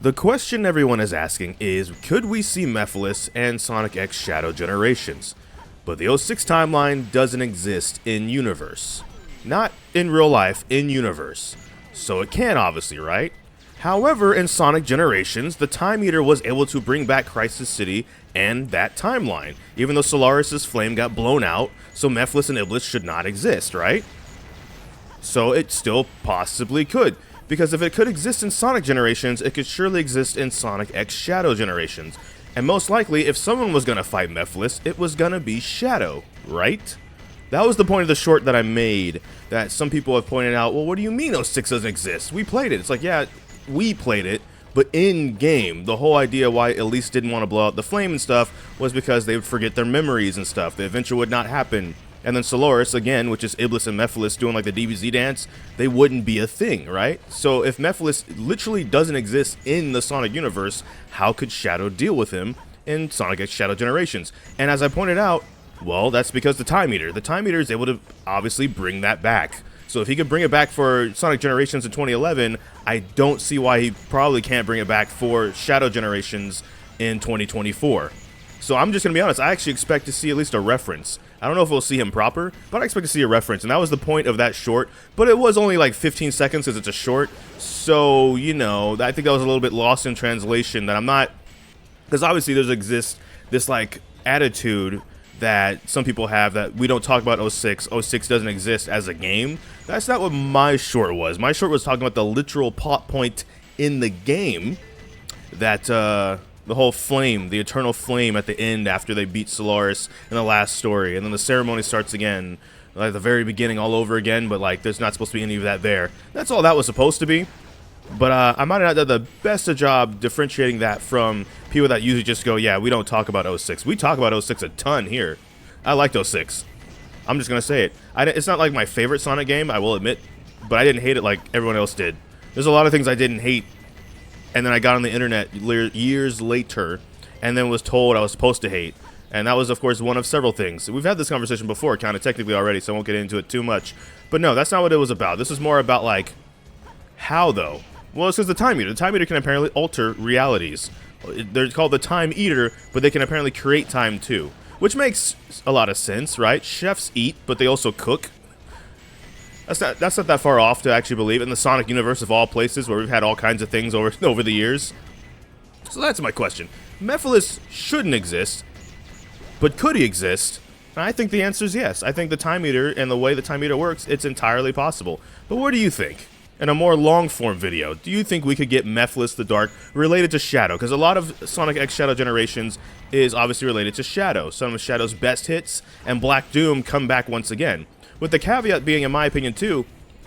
The question everyone is asking is, could we see Mephiles and Sonic X Shadow Generations? But the '06 timeline doesn't exist in universe. Not in real life, in universe. So it can obviously, right? However, in Sonic Generations, the Time Eater was able to bring back Crisis City and that timeline, even though Solaris' flame got blown out, so Mephiles and Iblis should not exist, right? So it still possibly could. Because if it could exist in Sonic Generations, it could surely exist in Sonic X Shadow Generations. And most likely, if someone was going to fight Mephiles, it was going to be Shadow, right? That was the point of the short that I made, that some people have pointed out, well, what do you mean '06 doesn't exist? We played it. It's like, yeah, we played it, but in-game, the whole idea why Elise didn't want to blow out the flame and stuff was because they would forget their memories and stuff. The adventure would not happen. And then Solaris, again, which is Iblis and Mephiles doing like the DBZ dance, they wouldn't be a thing, right? So if Mephiles literally doesn't exist in the Sonic universe, how could Shadow deal with him in Sonic X Shadow Generations? And as I pointed out, well, that's because the Time Eater is able to obviously bring that back. So if he could bring it back for Sonic Generations in 2011, I don't see why he probably can't bring it back for Shadow Generations in 2024. So I'm just going to be honest, I actually expect to see at least a reference. I don't know if we'll see him proper, but I expect to see a reference, and that was the point of that short. But it was only like 15 seconds because it's a short, so, you know, I think that was a little bit lost in translation, that I'm not, because obviously there's this like attitude that some people have that we don't talk about '06 doesn't exist as a game. That's not what my short was. My short was talking about the literal plot point in the game, that the whole flame, the eternal flame at the end after they beat Solaris in the last story, and then the ceremony starts again, like at the very beginning all over again, but like there's not supposed to be any of that there. That's all that was supposed to be. But I might have not done the best of job differentiating that from people that usually just go, yeah, we don't talk about '06. We talk about '06 a ton here. I liked '06. I'm just going to say it. It's not like my favorite Sonic game, I will admit, but I didn't hate it like everyone else did. There's a lot of things I didn't hate, and then I got on the internet years later and then was told I was supposed to hate. And that was, of course, one of several things. We've had this conversation before, kind of technically already, so I won't get into it too much. But no, that's not what it was about. This is more about, like, how, though? Well, it's because the Time Eater. The Time Eater can apparently alter realities. They're called the Time Eater, but they can apparently create time, too. Which makes a lot of sense, right? Chefs eat, but they also cook. That's not that far off to actually believe. In the Sonic universe of all places, where we've had all kinds of things over the years. So that's my question. Mephiles shouldn't exist, but could he exist? And I think the answer is yes. I think the Time Eater and the way the Time Eater works, it's entirely possible. But what do you think? In a more long-form video, do you think we could get Mephiles the Dark related to Shadow? Because a lot of Sonic X Shadow Generations is obviously related to Shadow. Some of Shadow's best hits and Black Doom come back once again. With the caveat being, in my opinion, too,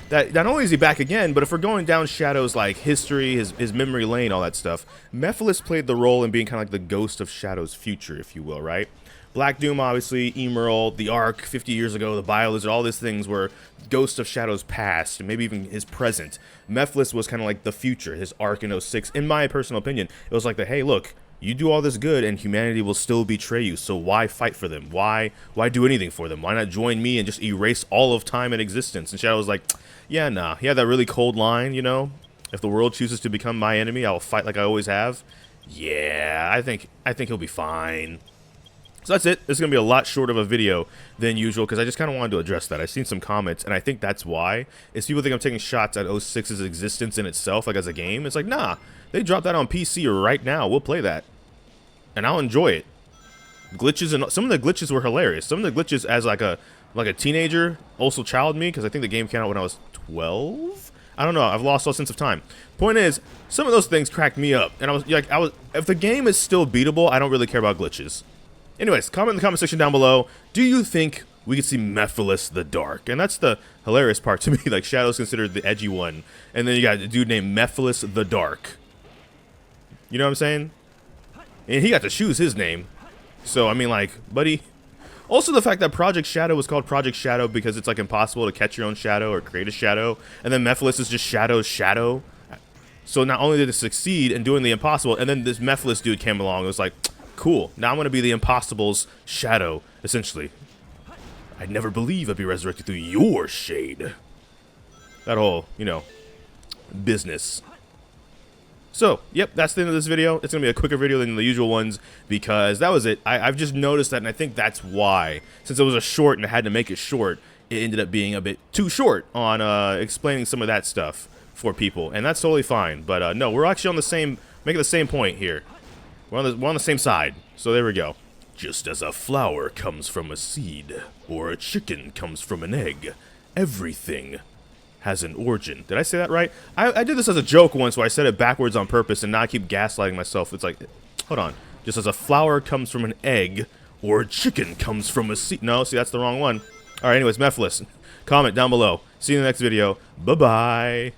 that not only is he back again, but if we're going down Shadow's like history, his memory lane, all that stuff, Mephiles played the role in being kind of like the ghost of Shadow's future, if you will, right? Black Doom, obviously, Emerald, the Ark, 50 years ago, the Biolizard, all these things were ghosts of Shadow's past, and maybe even his present. Mephiles was kind of like the future, his Ark in '06, in my personal opinion. It was like the, hey, look, you do all this good and humanity will still betray you, so why fight for them? Why do anything for them? Why not join me and just erase all of time and existence? And Shadow was like, yeah, nah. He had that really cold line, you know? If the world chooses to become my enemy, I will fight like I always have. Yeah, I think he'll be fine. So that's it. This is going to be a lot shorter of a video than usual because I just kind of wanted to address that. I've seen some comments, and I think that's why. Is people think I'm taking shots at '06's existence in itself, like as a game. It's like, nah, they dropped that on PC right now. We'll play that. And I'll enjoy it. Glitches, and some of the glitches were hilarious. Some of the glitches as like a teenager also childed me because I think the game came out when I was 12. I don't know. I've lost all sense of time. Point is, some of those things cracked me up, and I was like, if the game is still beatable, I don't really care about glitches. Anyways, comment in the comment section down below. Do you think we could see Mephiles the Dark? And that's the hilarious part to me. Like, Shadow's considered the edgy one. And then you got a dude named Mephiles the Dark. You know what I'm saying? And he got to choose his name. So, I mean, like, buddy. Also, the fact that Project Shadow was called Project Shadow because it's, like, impossible to catch your own shadow or create a shadow. And then Mephiles is just Shadow's shadow. So, not only did it succeed in doing the impossible, and then this Mephiles dude came along and was like, cool, now I'm going to be the Impossible's shadow, essentially. I'd never believe I'd be resurrected through your shade. That whole, you know, business. So, yep, that's the end of this video. It's going to be a quicker video than the usual ones because that was it. I've just noticed that, and I think that's why. Since it was a short and I had to make it short, it ended up being a bit too short on explaining some of that stuff for people. And that's totally fine. But no, we're actually on the same, making the same point here. We're on the same side. So there we go. Just as a flower comes from a seed, or a chicken comes from an egg, everything has an origin. Did I say that right? I did this as a joke once where I said it backwards on purpose, and now I keep gaslighting myself. It's like, hold on. Just as a flower comes from an egg, or a chicken comes from a seed. No, see, that's the wrong one. Alright, anyways, Mephiles, comment down below. See you in the next video. Bye-bye.